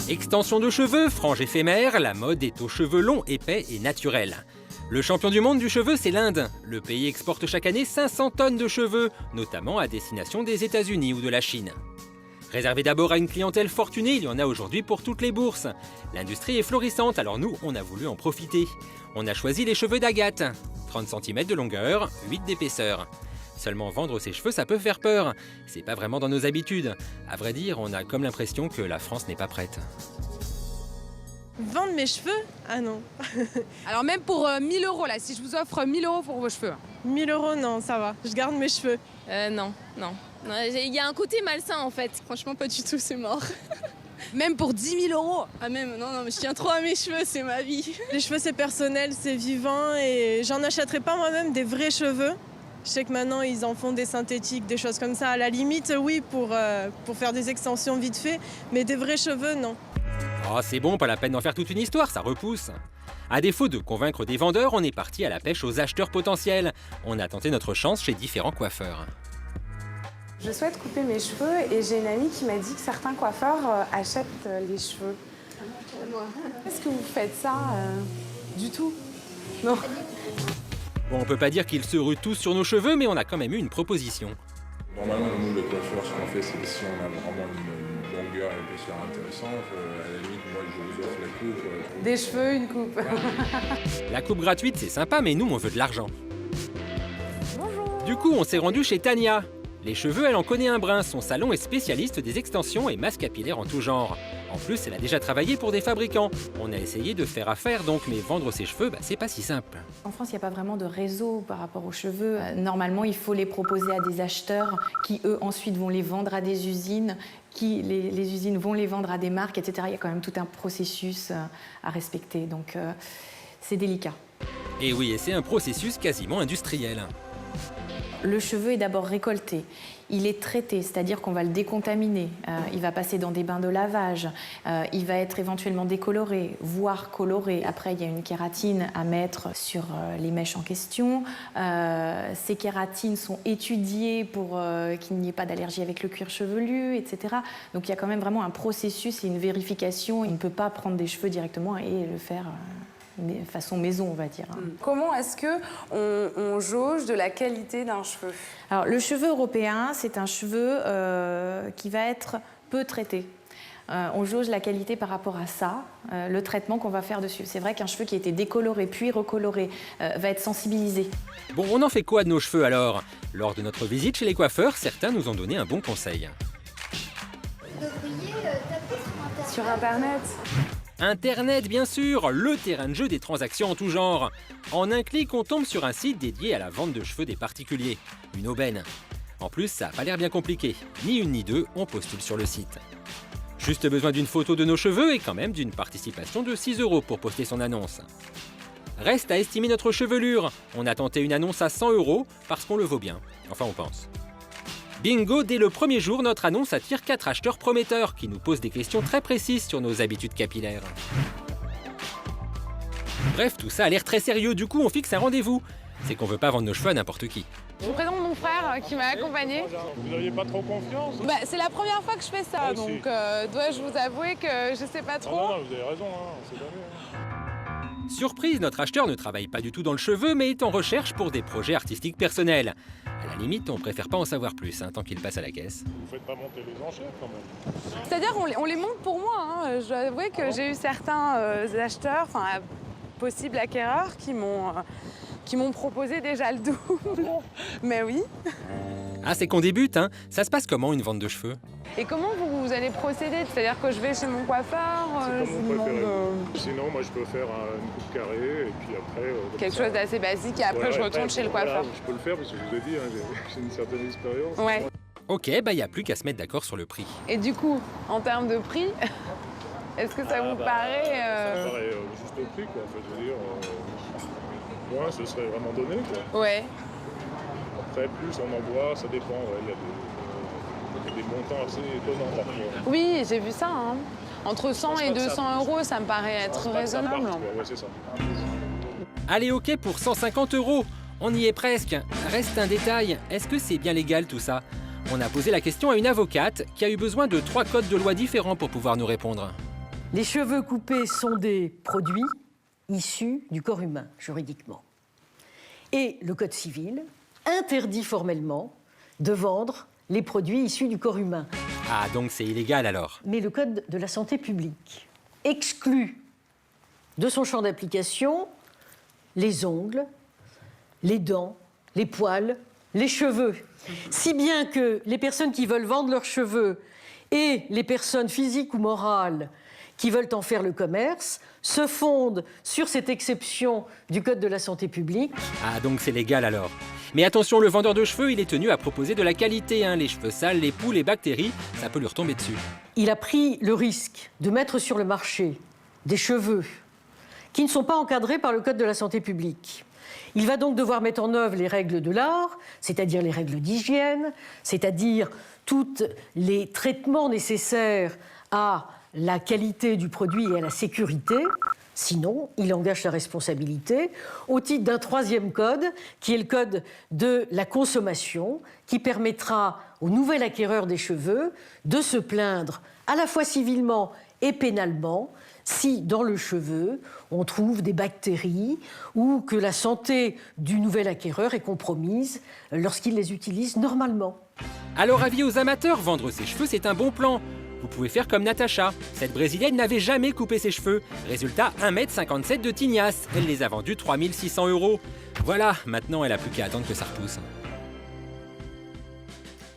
Extension de cheveux, frange éphémère, la mode est aux cheveux longs, épais et naturels. Le champion du monde du cheveu, c'est l'Inde. Le pays exporte chaque année 500 tonnes de cheveux, notamment à destination des États-Unis ou de la Chine. Réservé d'abord à une clientèle fortunée, il y en a aujourd'hui pour toutes les bourses. L'industrie est florissante, alors nous, on a voulu en profiter. On a choisi les cheveux d'Agathe. 30 cm de longueur, 8 d'épaisseur. Seulement vendre ses cheveux, ça peut faire peur. C'est pas vraiment dans nos habitudes. À vrai dire, on a comme l'impression que la France n'est pas prête. Vendre mes cheveux? Ah non. Alors même pour 1000 € là, si je vous offre 1000 € pour vos cheveux. 1000 € non, ça va. Je garde mes cheveux. Non. Il y a un côté malsain en fait. Franchement, pas du tout, c'est mort. Même pour 10 000 €. Ah même, non, mais je tiens trop à mes cheveux, c'est ma vie. Les cheveux c'est personnel, c'est vivant et j'en achèterai pas moi-même des vrais cheveux. Je sais que maintenant ils en font des synthétiques, des choses comme ça. À la limite, oui, pour faire des extensions vite fait, mais des vrais cheveux, non. Oh, c'est bon, pas la peine d'en faire toute une histoire, ça repousse. À défaut de convaincre des vendeurs, on est parti à la pêche aux acheteurs potentiels. On a tenté notre chance chez différents coiffeurs. Je souhaite couper mes cheveux et j'ai une amie qui m'a dit que certains coiffeurs achètent les cheveux. Est-ce que vous faites ça du tout? Non. Bon, on peut pas dire qu'ils se ruent tous sur nos cheveux, mais on a quand même eu une proposition. Normalement, nous, le coiffeur, ce qu'on fait, c'est que si on a vraiment une longueur et une épaisseur intéressante, à la limite, moi, je vous offre la coupe. Des cheveux, une coupe. La coupe gratuite, c'est sympa, mais nous, on veut de l'argent. Bonjour. Du coup, on s'est rendu chez Tania. Les cheveux, elle en connaît un brin. Son salon est spécialiste des extensions et masques capillaires en tout genre. En plus, elle a déjà travaillé pour des fabricants. On a essayé de faire affaire donc, mais vendre ses cheveux, c'est pas si simple. En France, il n'y a pas vraiment de réseau par rapport aux cheveux. Normalement, il faut les proposer à des acheteurs qui, eux, ensuite vont les vendre à des usines, qui, les usines vont les vendre à des marques, etc. Il y a quand même tout un processus à respecter, donc c'est délicat. Et oui, et c'est un processus quasiment industriel. Le cheveu est d'abord récolté, il est traité, c'est-à-dire qu'on va le décontaminer, il va passer dans des bains de lavage, il va être éventuellement décoloré, voire coloré. Après, il y a une kératine à mettre sur les mèches en question. Ces kératines sont étudiées pour qu'il n'y ait pas d'allergie avec le cuir chevelu, etc. Donc il y a quand même vraiment un processus et une vérification. Il ne peut pas prendre des cheveux directement et le faire façon maison, on va dire. Comment est-ce qu'on jauge de la qualité d'un cheveu? Alors, le cheveu européen, c'est un cheveu qui va être peu traité. On jauge la qualité par rapport à ça, le traitement qu'on va faire dessus. C'est vrai qu'un cheveu qui a été décoloré puis recoloré va être sensibilisé. Bon, on en fait quoi de nos cheveux alors? Lors de notre visite chez les coiffeurs, certains nous ont donné un bon conseil. Vous devriez taper Sur Internet. Internet, bien sûr, le terrain de jeu des transactions en tout genre. En un clic, on tombe sur un site dédié à la vente de cheveux des particuliers. Une aubaine. En plus, ça n'a pas l'air bien compliqué. Ni une ni deux, on postule sur le site. Juste besoin d'une photo de nos cheveux et quand même d'une participation de 6 € pour poster son annonce. Reste à estimer notre chevelure. On a tenté une annonce à 100 € parce qu'on le vaut bien. Enfin, on pense. Bingo, dès le premier jour, notre annonce attire 4 acheteurs prometteurs qui nous posent des questions très précises sur nos habitudes capillaires. Bref, tout ça a l'air très sérieux, du coup on fixe un rendez-vous. C'est qu'on veut pas vendre nos cheveux à n'importe qui. Je vous présente mon frère qui m'a accompagné. Vous n'auriez pas trop confiance? C'est la première fois que je fais ça, donc dois-je vous avouer que je sais pas trop. Non, vous avez raison, on sait jamais. Surprise, notre acheteur ne travaille pas du tout dans le cheveu, mais est en recherche pour des projets artistiques personnels. À la limite, on préfère pas en savoir plus, tant qu'il passe à la caisse. Vous faites pas monter les enchères quand même. C'est-à-dire on les monte pour moi. Je dois avouer que j'ai eu certains acheteurs, possibles acquéreurs, qui m'ont proposé déjà le double. Mais oui. Ah, c'est qu'on débute, Ça se passe comment une vente de cheveux? Et comment vous allez procéder? C'est-à-dire que je vais chez mon coiffeur, C'est je comme vous vous préférez. demande Sinon, moi, je peux faire une coupe carrée et puis après... quelque chose d'assez basique et après je retourne chez le coiffeur. Voilà, je peux le faire parce que je vous ai dit, j'ai une certaine expérience. Ouais. Ok, y a plus qu'à se mettre d'accord sur le prix. Et du coup, en termes de prix, est-ce que ça vous paraît... Ça me paraît juste au prix, quoi. Enfin, je veux dire, moi, ce serait vraiment donné, quoi. Ouais. Après, plus on en voit, ça dépend. Il y a des montants assez étonnants parfois. Oui, j'ai vu ça. Entre 100 et 200 € ça me paraît être raisonnable. Ouais, c'est ça. Allez, ok pour 150 €. On y est presque. Reste un détail. Est-ce que c'est bien légal tout ça? On a posé la question à une avocate qui a eu besoin de 3 codes de loi différents pour pouvoir nous répondre. Les cheveux coupés sont des produits issus du corps humain, juridiquement. Et le Code civil interdit formellement de vendre les produits issus du corps humain. Ah, donc c'est illégal alors. Mais le Code de la santé publique exclut de son champ d'application les ongles, les dents, les poils, les cheveux. Si bien que les personnes qui veulent vendre leurs cheveux et les personnes physiques ou morales qui veulent en faire le commerce se fondent sur cette exception du Code de la santé publique. Ah, donc c'est légal alors. Mais attention, le vendeur de cheveux, il est tenu à proposer de la qualité. Hein. Les cheveux sales, les poux, les bactéries, ça peut lui retomber dessus. Il a pris le risque de mettre sur le marché des cheveux qui ne sont pas encadrés par le Code de la santé publique. Il va donc devoir mettre en œuvre les règles de l'art, c'est-à-dire les règles d'hygiène, c'est-à-dire tous les traitements nécessaires à la qualité du produit et à la sécurité. Sinon, il engage sa responsabilité au titre d'un troisième code, qui est le code de la consommation, qui permettra au nouvel acquéreur des cheveux de se plaindre à la fois civilement et pénalement si, dans le cheveu, on trouve des bactéries ou que la santé du nouvel acquéreur est compromise lorsqu'il les utilise normalement. Alors avis aux amateurs, vendre ses cheveux, c'est un bon plan. Vous pouvez faire comme Natacha. Cette Brésilienne n'avait jamais coupé ses cheveux. Résultat, 1,57 m de tignasse. Elle les a vendus 3 600 €. Voilà, maintenant elle n'a plus qu'à attendre que ça repousse.